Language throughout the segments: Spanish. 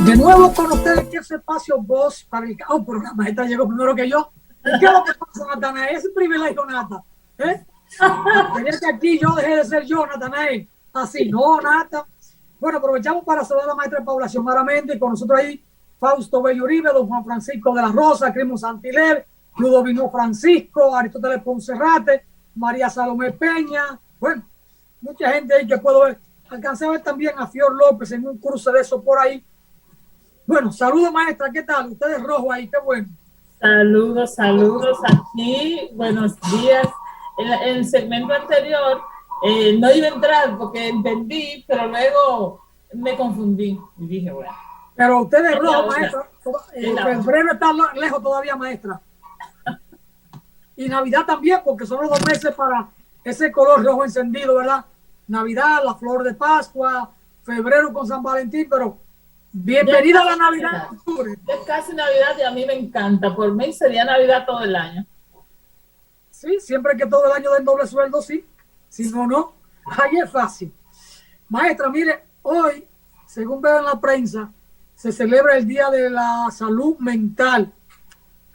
De nuevo con ustedes que ese espacio voz para el pero la maestra llegó primero que yo. ¿Y qué es lo que pasa, Natanael? Ese privilegio, Nata. Tenía que aquí yo dejé de ser yo, Natanael. Así, no, Nata. Bueno, aprovechamos para saludar a la maestra Paula Xiomara Méndez, con nosotros ahí Fausto Bello Uribe, don Juan Francisco de la Rosa, Crimo Santiler, Ludovino Francisco, Aristóteles Poncerrate, María Salomé Peña. Bueno, mucha gente ahí que puedo ver. Alcancé a ver también a Fior López en un cruce de eso por ahí. Bueno, saludos, maestra, ¿qué tal? Ustedes rojo ahí, qué bueno. Saludos aquí, buenos días. En el segmento anterior no iba a entrar porque entendí, pero luego me confundí y dije, bueno. Pero ustedes rojo, maestra, febrero está lejos todavía, maestra. Y Navidad también, porque son los 2 meses para ese color rojo encendido, ¿verdad? Navidad, la flor de Pascua, febrero con San Valentín, pero bienvenida a la Navidad. Es casi Navidad y a mí me encanta. Por mí sería Navidad todo el año. Sí, siempre que todo el año den doble sueldo, sí. Si no, no. Ahí es fácil. Maestra, mire, hoy, según veo en la prensa, se celebra el Día de la Salud Mental.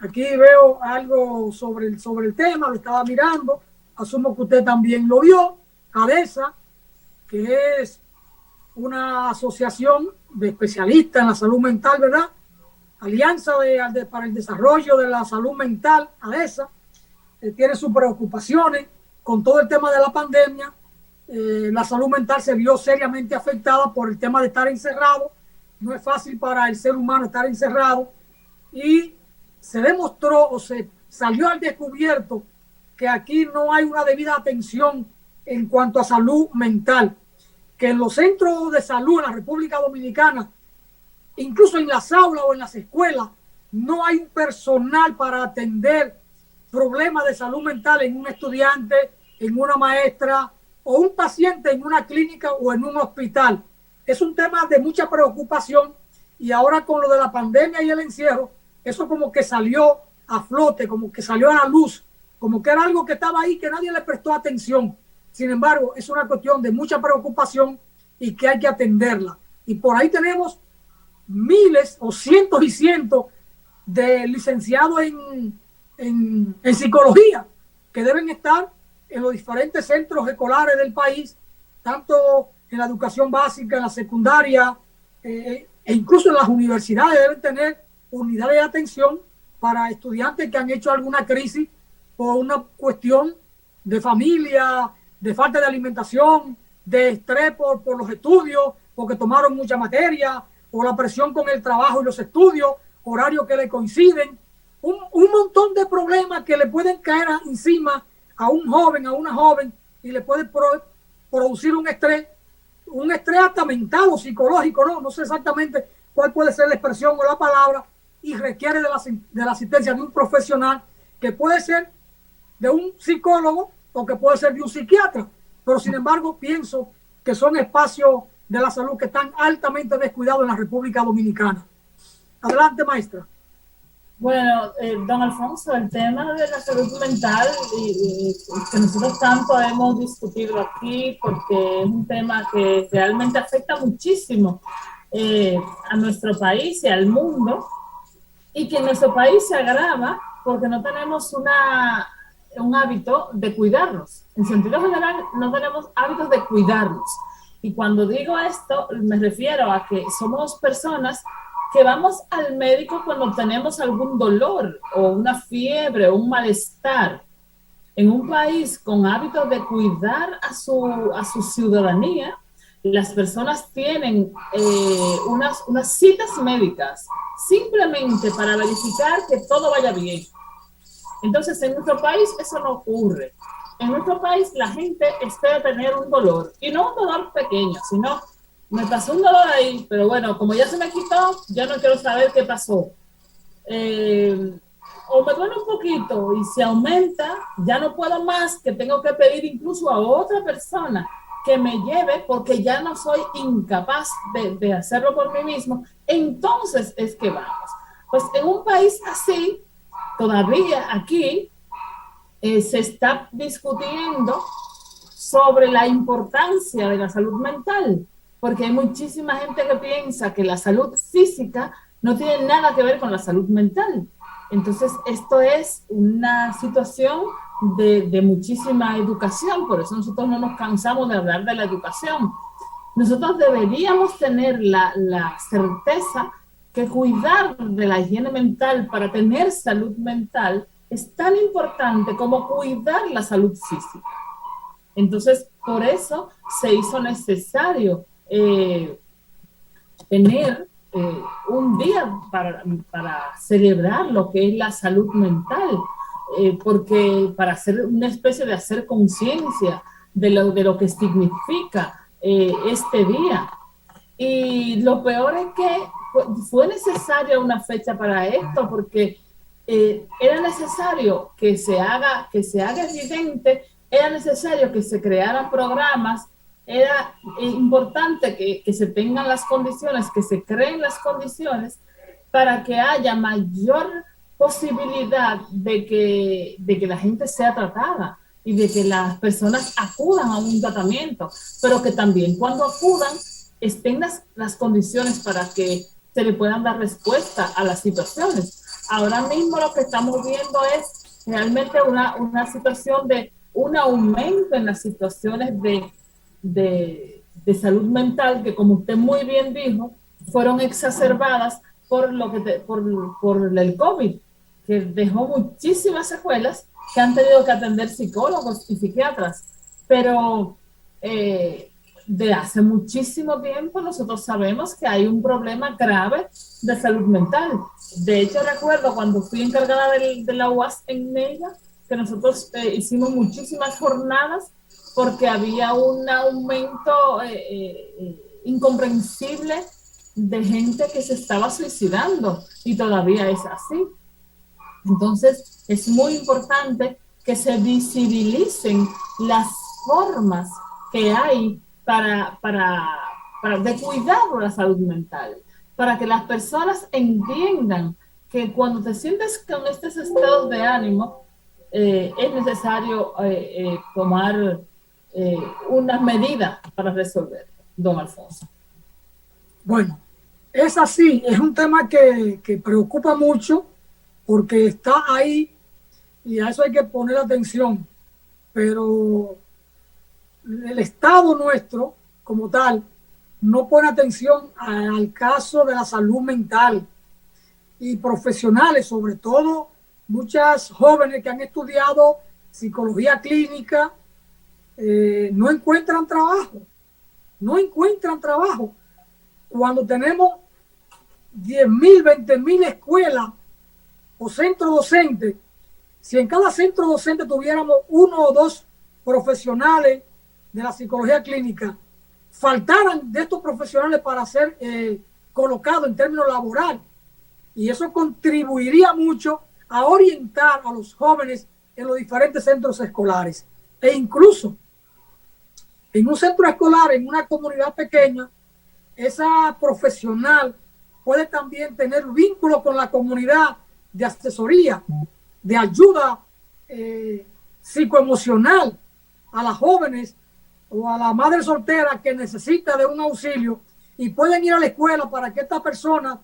Aquí veo algo sobre el tema, lo estaba mirando. Asumo que usted también lo vio. ADESA, que es una asociación de especialistas en la salud mental, ¿verdad? Alianza para el Desarrollo de la Salud Mental, ADESA, tiene sus preocupaciones con todo el tema de la pandemia. La salud mental se vio seriamente afectada por el tema de estar encerrado. No es fácil para el ser humano estar encerrado. Y se demostró o se salió al descubierto que aquí no hay una debida atención en cuanto a salud mental. Que en los centros de salud en la República Dominicana, incluso en las aulas o en las escuelas, no hay un personal para atender problemas de salud mental en un estudiante, en una maestra o un paciente en una clínica o en un hospital. Es un tema de mucha preocupación y ahora con lo de la pandemia y el encierro, eso como que salió a flote, como que salió a la luz, como que era algo que estaba ahí que nadie le prestó atención. Sin embargo, es una cuestión de mucha preocupación y que hay que atenderla. Y por ahí tenemos miles o cientos y cientos de licenciados en psicología que deben estar en los diferentes centros escolares del país, tanto en la educación básica, en la secundaria, e incluso en las universidades deben tener unidades de atención para estudiantes que han hecho alguna crisis por una cuestión de familia, de falta de alimentación, de estrés por los estudios, porque tomaron mucha materia, o la presión con el trabajo y los estudios, horarios que le coinciden, un montón de problemas que le pueden caer encima a un joven, a una joven, y le puede producir un estrés hasta mental o psicológico, no sé exactamente cuál puede ser la expresión o la palabra, y requiere de la asistencia de un profesional que puede ser de un psicólogo o que puede ser de un psiquiatra, pero sin embargo pienso que son espacios de la salud que están altamente descuidados en la República Dominicana. Adelante, maestra. Bueno, don Alfonso, el tema de la salud mental y que nosotros tanto hemos discutido aquí porque es un tema que realmente afecta muchísimo a nuestro país y al mundo, y que en nuestro país se agrava porque no tenemos un hábito de cuidarnos. En sentido general, no tenemos hábitos de cuidarnos. Y cuando digo esto, me refiero a que somos personas que vamos al médico cuando tenemos algún dolor o una fiebre o un malestar. En un país con hábitos de cuidar a su ciudadanía, las personas tienen unas citas médicas simplemente para verificar que todo vaya bien. Entonces, en nuestro país eso no ocurre. En nuestro país la gente espera tener un dolor, y no un dolor pequeño, sino me pasó un dolor ahí, pero bueno, como ya se me quitó, ya no quiero saber qué pasó. O me duele un poquito y si aumenta, ya no puedo más, que tengo que pedir incluso a otra persona que me lleve porque ya no soy incapaz de hacerlo por mí mismo. Entonces es que vamos. Pues en un país así, todavía aquí se está discutiendo sobre la importancia de la salud mental, porque hay muchísima gente que piensa que la salud física no tiene nada que ver con la salud mental. Entonces, esto es una situación de muchísima educación, por eso nosotros no nos cansamos de hablar de la educación. Nosotros deberíamos tener la certeza que cuidar de la higiene mental para tener salud mental es tan importante como cuidar la salud física. Entonces, por eso se hizo necesario tener un día para celebrar lo que es la salud mental, porque para hacer una especie de hacer conciencia de lo que significa este día. Y lo peor es que fue necesaria una fecha para esto, porque era necesario que se haga evidente, era necesario que se crearan programas, era importante que se tengan las condiciones, que se creen las condiciones para que haya mayor posibilidad de que la gente sea tratada y de que las personas acudan a un tratamiento, pero que también cuando acudan estén las condiciones para que se le puedan dar respuesta a las situaciones. Ahora mismo lo que estamos viendo es realmente una situación de un aumento en las situaciones de salud mental que, como usted muy bien dijo, fueron exacerbadas por el COVID, que dejó muchísimas secuelas que han tenido que atender psicólogos y psiquiatras. Pero de hace muchísimo tiempo nosotros sabemos que hay un problema grave de salud mental. De hecho, recuerdo cuando fui encargada de la UAS en Neiva, que nosotros hicimos muchísimas jornadas porque había un aumento incomprensible de gente que se estaba suicidando, y todavía es así. Entonces, es muy importante que se visibilicen las formas que hay para de cuidar de la salud mental, para que las personas entiendan que cuando te sientes con estos estados de ánimo, es necesario tomar unas medidas para resolver, don Alfonso. Bueno, es así, es un tema que preocupa mucho porque está ahí y a eso hay que poner atención, pero el Estado nuestro como tal no pone atención al caso de la salud mental, y profesionales, sobre todo muchas jóvenes que han estudiado psicología clínica, no encuentran trabajo, cuando tenemos 10.000, 20.000 escuelas o centros docentes. Si en cada centro docente tuviéramos uno o dos profesionales de la psicología clínica, faltaran de estos profesionales para ser colocados en términos laborales, y eso contribuiría mucho a orientar a los jóvenes en los diferentes centros escolares. E incluso en un centro escolar, en una comunidad pequeña, esa profesional puede también tener vínculo con la comunidad de asesoría, de ayuda psicoemocional a las jóvenes o a la madre soltera que necesita de un auxilio, y pueden ir a la escuela para que esta persona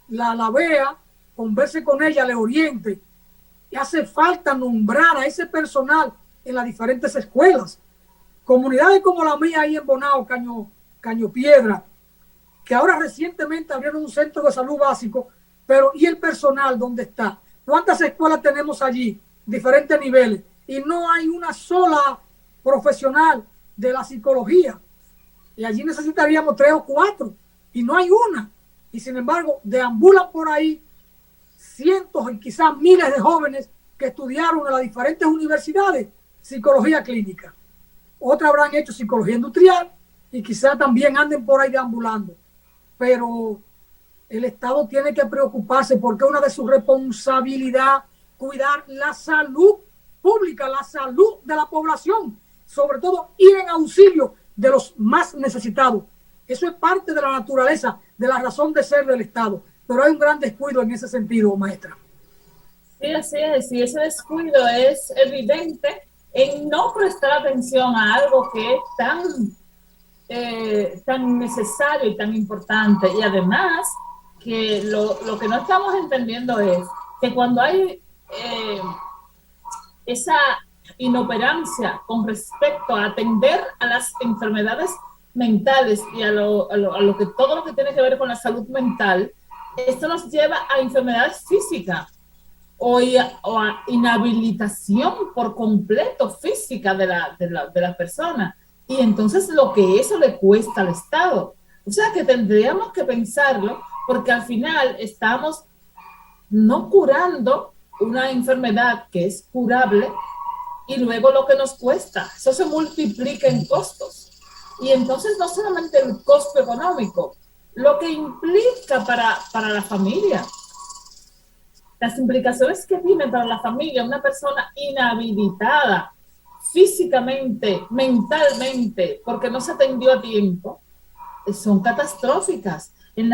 la vea, converse con ella, le oriente. Y hace falta nombrar a ese personal en las diferentes escuelas. Comunidades como la mía ahí en Bonao, Caño Piedra, que ahora recientemente abrieron un centro de salud básico, pero ¿y el personal dónde está? ¿Cuántas escuelas tenemos allí? Diferentes niveles. Y no hay una sola profesional de la psicología. Y allí necesitaríamos 3 o 4. Y no hay una. Y sin embargo, deambulan por ahí cientos y quizás miles de jóvenes que estudiaron en las diferentes universidades psicología clínica. Otras habrán hecho psicología industrial y quizás también anden por ahí deambulando. Pero el Estado tiene que preocuparse, porque es una de sus responsabilidades cuidar la salud pública, la salud de la población, sobre todo ir en auxilio de los más necesitados. Eso es parte de la naturaleza, de la razón de ser del Estado, pero hay un gran descuido en ese sentido, maestra. Sí, así es, y ese descuido es evidente en no prestar atención a algo que es tan necesario y tan importante. Y además, que lo que no estamos entendiendo es que cuando hay esa inoperancia con respecto a atender a las enfermedades mentales y a todo lo que tiene que ver con la salud mental, esto nos lleva a enfermedades físicas o a inhabilitación por completo física de la persona. Y entonces lo que eso le cuesta al Estado. O sea que tendríamos que pensarlo, porque al final estamos no curando una enfermedad que es curable y luego lo que nos cuesta. Eso se multiplica en costos. Y entonces no solamente el costo económico, lo que implica para la familia. Las implicaciones que tiene para la familia una persona inhabilitada físicamente, mentalmente, porque no se atendió a tiempo, son catastróficas. En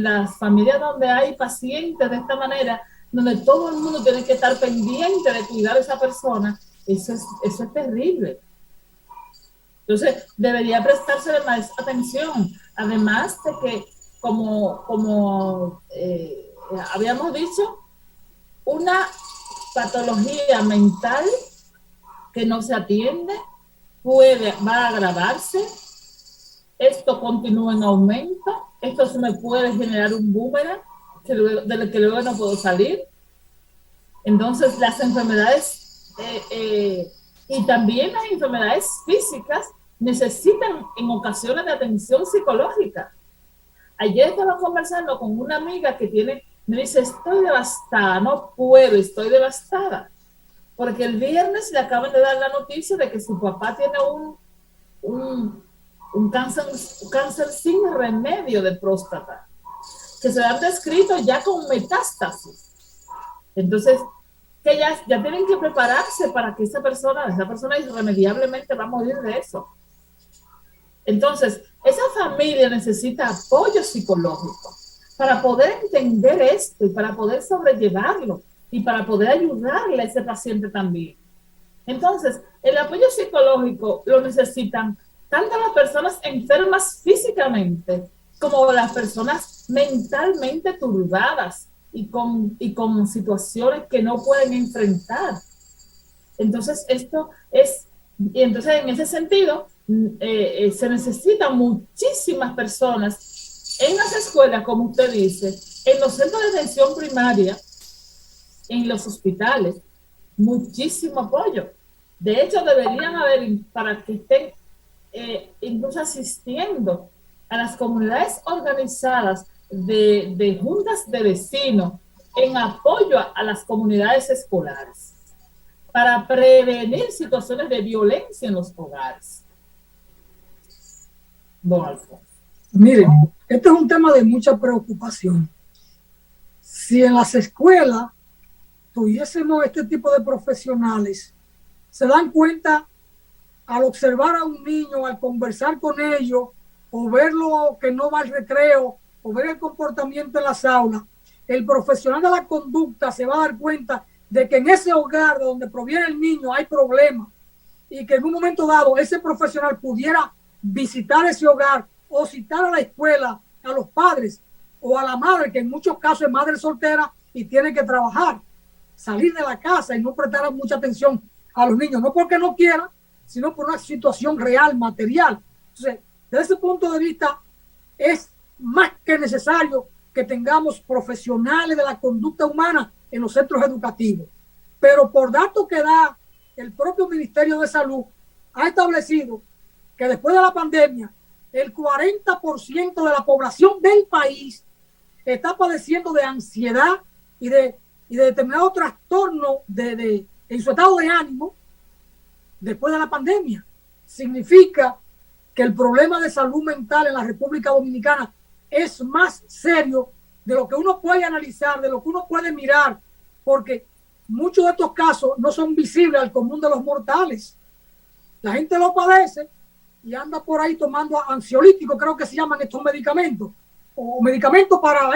las familias donde hay pacientes de esta manera, donde todo el mundo tiene que estar pendiente de cuidar a esa persona, eso es terrible. Entonces, debería prestarse más atención. Además de que, como habíamos dicho, una patología mental que no se atiende va a agravarse. Esto continúa en aumento. Esto se me puede generar un boomerang del que luego no puedo salir. Entonces, las enfermedades y también las enfermedades físicas necesitan en ocasiones de atención psicológica. Ayer estaba conversando con una amiga que me dice, estoy devastada, no puedo, estoy devastada. Porque el viernes le acaban de dar la noticia de que su papá tiene un cáncer sin remedio de próstata, que se han descrito ya con metástasis. Entonces, que ya tienen que prepararse para que esa persona irremediablemente va a morir de eso. Entonces, esa familia necesita apoyo psicológico para poder entender esto y para poder sobrellevarlo y para poder ayudarle a ese paciente también. Entonces, el apoyo psicológico lo necesitan tanto las personas enfermas físicamente como las personas mentalmente turbadas y con situaciones que no pueden enfrentar. Entonces, entonces en ese sentido, se necesitan muchísimas personas en las escuelas, como usted dice, en los centros de atención primaria, en los hospitales, muchísimo apoyo. De hecho, deberían haber, para que estén incluso asistiendo a las comunidades organizadas de juntas de vecinos en apoyo a las comunidades escolares para prevenir situaciones de violencia en los hogares. Don Alfonso. Miren, este es un tema de mucha preocupación. Si en las escuelas tuviésemos este tipo de profesionales, se dan cuenta al observar a un niño, al conversar con ellos, o verlo que no va al recreo, o ver el comportamiento en las aulas, el profesional de la conducta se va a dar cuenta de que en ese hogar de donde proviene el niño hay problemas y que en un momento dado ese profesional pudiera visitar ese hogar o citar a la escuela a los padres o a la madre, que en muchos casos es madre soltera y tiene que trabajar, salir de la casa y no prestar mucha atención a los niños, no porque no quiera, sino por una situación real, material. Entonces, desde ese punto de vista, es más que necesario que tengamos profesionales de la conducta humana en los centros educativos. Pero por datos que da el propio Ministerio de Salud, ha establecido que después de la pandemia, el 40% de la población del país está padeciendo de ansiedad y de determinado trastorno en su estado de ánimo después de la pandemia. Significa que el problema de salud mental en la República Dominicana es más serio de lo que uno puede analizar, de lo que uno puede mirar, porque muchos de estos casos no son visibles al común de los mortales. La gente lo padece y anda por ahí tomando ansiolíticos, creo que se llaman estos medicamentos, o medicamentos para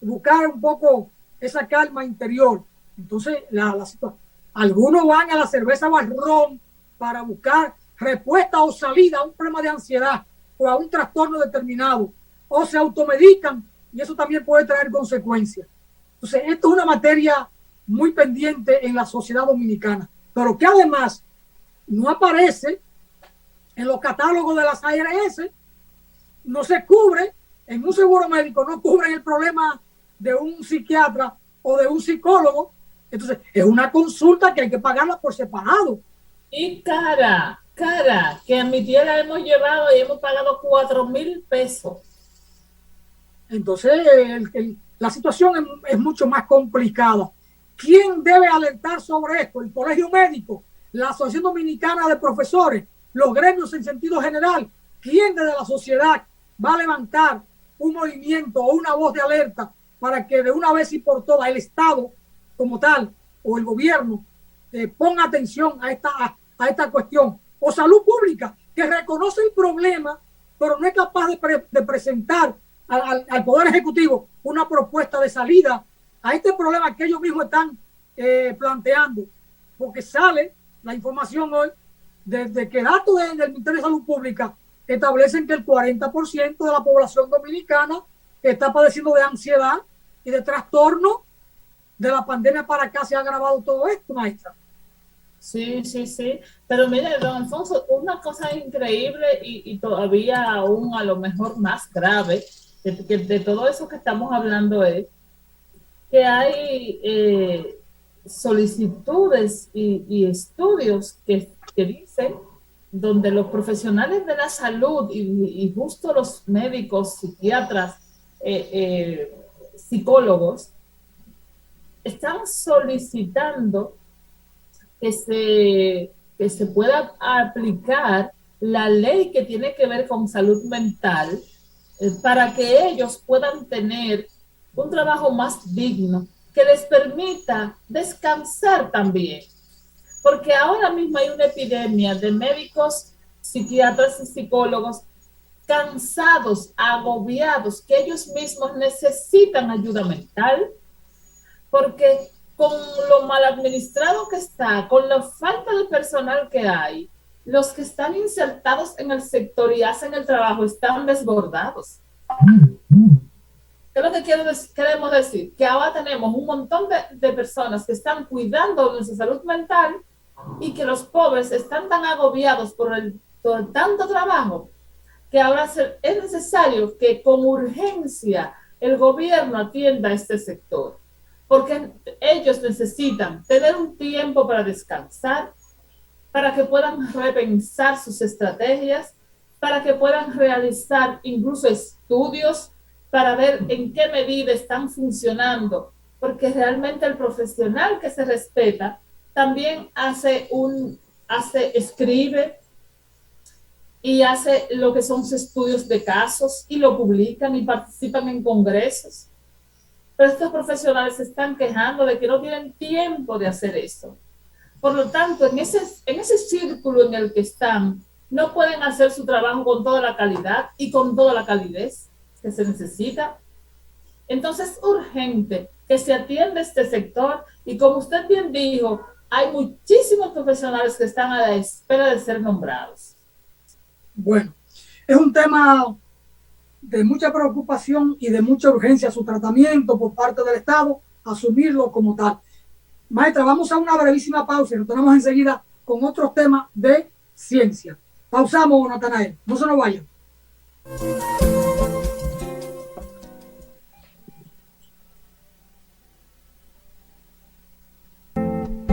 buscar un poco esa calma interior. Entonces, la situación. Algunos van a la cerveza o al ron para buscar respuesta o salida a un problema de ansiedad o a un trastorno determinado, o se automedican y eso también puede traer consecuencias. Entonces, esto es una materia muy pendiente en la sociedad dominicana, pero que además no aparece en los catálogos de las ARS, no se cubre, en un seguro médico no cubren el problema de un psiquiatra o de un psicólogo. Entonces, es una consulta que hay que pagarla por separado. Y cara, que a mi tía la hemos llevado y hemos pagado 4,000 pesos. Entonces, la situación es mucho más complicada. ¿Quién debe alertar sobre esto? El Colegio Médico, la Asociación Dominicana de Profesores, los gremios en sentido general. ¿Quién desde la sociedad va a levantar un movimiento o una voz de alerta para que de una vez y por todas el Estado como tal o el gobierno ponga atención a esta cuestión? O salud pública, que reconoce el problema, pero no es capaz de presentar al Poder Ejecutivo una propuesta de salida a este problema que ellos mismos están planteando, porque sale la información hoy desde que datos del Ministerio de Salud Pública establecen que el 40% de la población dominicana está padeciendo de ansiedad y de trastorno. De la pandemia para acá se ha agravado todo esto, maestra. Sí. Pero mire, don Alfonso, una cosa increíble y todavía aún a lo mejor más grave de todo eso que estamos hablando es que hay solicitudes y estudios que dicen donde los profesionales de la salud y justo los médicos, psiquiatras, psicólogos, están solicitando que se pueda aplicar la ley que tiene que ver con salud mental para que ellos puedan tener un trabajo más digno, que les permita descansar también. Porque ahora mismo hay una epidemia de médicos, psiquiatras y psicólogos cansados, agobiados, que ellos mismos necesitan ayuda mental, porque con lo mal administrado que está, con la falta de personal que hay, los que están insertados en el sector y hacen el trabajo están desbordados. ¿Qué es lo que queremos decir? Que ahora tenemos un montón de personas que están cuidando de nuestra salud mental y que los pobres están tan agobiados por tanto trabajo que ahora es necesario que con urgencia el gobierno atienda a este sector, porque ellos necesitan tener un tiempo para descansar, para que puedan repensar sus estrategias, para que puedan realizar incluso estudios para ver en qué medida están funcionando, porque realmente el profesional que se respeta también escribe y hace lo que son sus estudios de casos y lo publican y participan en congresos. Pero estos profesionales se están quejando de que no tienen tiempo de hacer eso. Por lo tanto, en ese círculo en el que están, no pueden hacer su trabajo con toda la calidad y con toda la calidez que se necesita. Entonces es urgente que se atienda este sector y, como usted bien dijo, hay muchísimos profesionales que están a la espera de ser nombrados. Bueno, es un tema de mucha preocupación y de mucha urgencia su tratamiento por parte del Estado, asumirlo como tal. Maestra, vamos a una brevísima pausa y nos tenemos enseguida con otros temas de ciencia. Pausamos, Natanael, no se nos vayan.